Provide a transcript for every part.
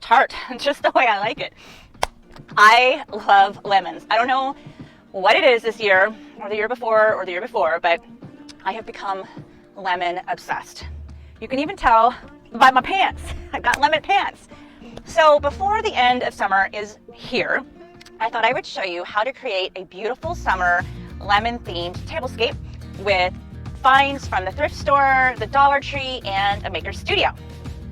tart, just the way I like it. I love lemons. I don't know what it is this year or the year before, but I have become lemon obsessed. You can even tell by my pants. I've got lemon pants. So before the end of summer is here, I thought I would show you how to create a beautiful summer lemon themed tablescape with finds from the thrift store, the Dollar Tree, and a maker studio.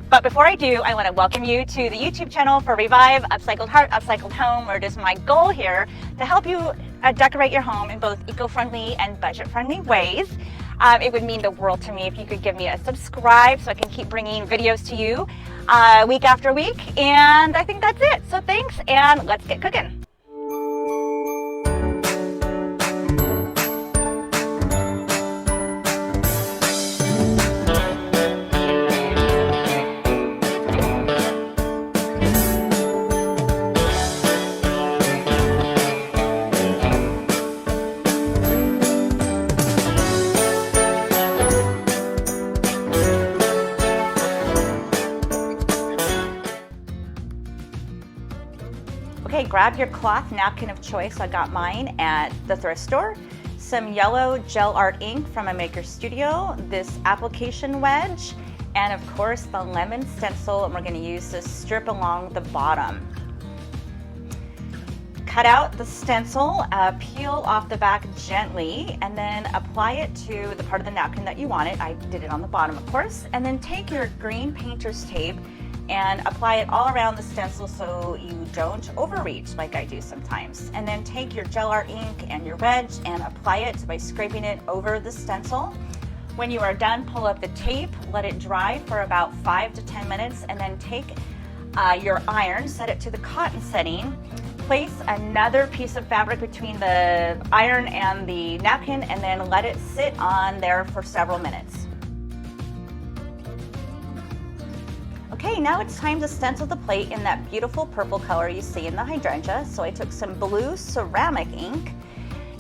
But before I do, I want to welcome you to the YouTube channel for Revive Upcycled Heart, Upcycled Home, where it is my goal here to help you decorate your home in both eco-friendly and budget-friendly ways. It would mean the world to me if you could give me a subscribe so I can keep bringing videos to you week after week. And I think that's it. So thanks, and let's get cooking. Okay, grab your cloth napkin of choice. I got mine at the thrift store. Some yellow gel art ink from a maker studio, this application wedge, and of course the lemon stencil, and we're going to use this strip along the bottom. Cut out the stencil, peel off the back gently, and then apply it to the part of the napkin that you want it. I did it on the bottom, of course. And then take your green painter's tape and apply it all around the stencil so you don't overreach like I do sometimes. And then take your gel art ink and your wedge and apply it by scraping it over the stencil. When you are done, pull up the tape, let it dry for about 5 to 10 minutes, and then take your iron, set it to the cotton setting, place another piece of fabric between the iron and the napkin, and then let it sit on there for several minutes. Okay, now it's time to stencil the plate in that beautiful purple color you see in the hydrangea. So I took some blue ceramic ink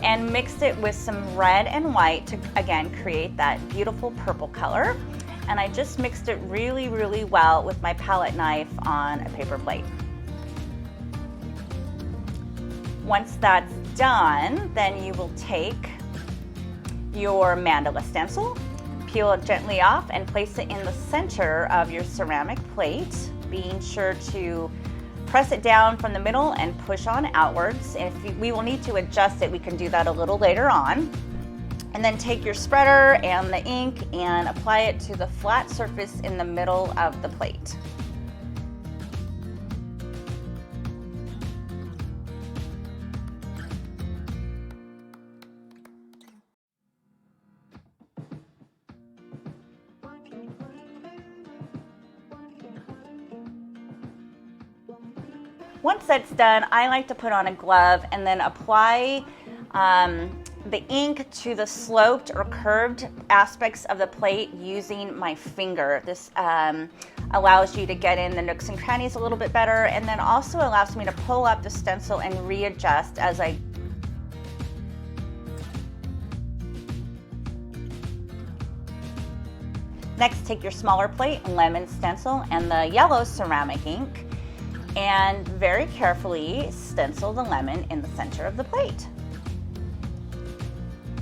and mixed it with some red and white to, again, create that beautiful purple color. And I just mixed it really, really well with my palette knife on a paper plate. Once that's done, then you will take your mandala stencil, peel it gently off, and place it in the center of your ceramic plate, being sure to press it down from the middle and push on outwards. If we will need to adjust it, we can do that a little later on. And then take your spreader and the ink and apply it to the flat surface in the middle of the plate. Once that's done, I like to put on a glove and then apply the ink to the sloped or curved aspects of the plate using my finger. This allows you to get in the nooks and crannies a little bit better, and then also allows me to pull up the stencil and readjust as I Next, take your smaller plate, lemon stencil, and the yellow ceramic ink, and very carefully stencil the lemon in the center of the plate.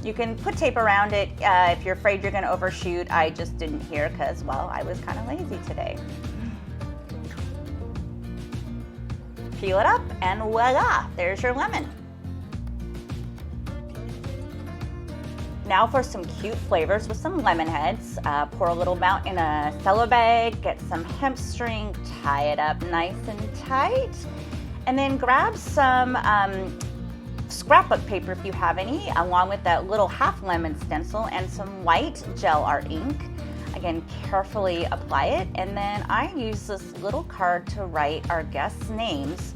You can put tape around it if you're afraid you're going to overshoot. I just didn't here because, well, I was kind of lazy today. Peel it up and voila, there's your lemon. Now for some cute flavors with some lemon heads. Pour a little amount in a cello bag, get some hemp string, tie it up nice and tight, and then grab some scrapbook paper if you have any, along with that little half lemon stencil and some white gel art ink. Again, carefully apply it, and then I use this little card to write our guests' names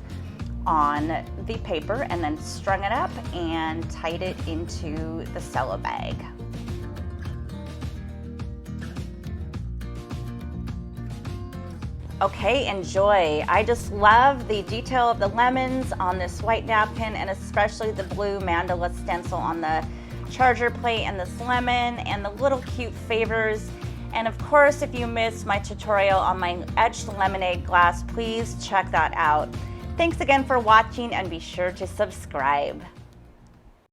on the paper, and then strung it up and tied it into the cello bag. Okay, enjoy. I just love the detail of the lemons on this white napkin, and especially the blue mandala stencil on the charger plate, and this lemon and the little cute favors And of course, if you missed my tutorial on my etched lemonade glass, please check that out. Thanks again for watching and be sure to subscribe.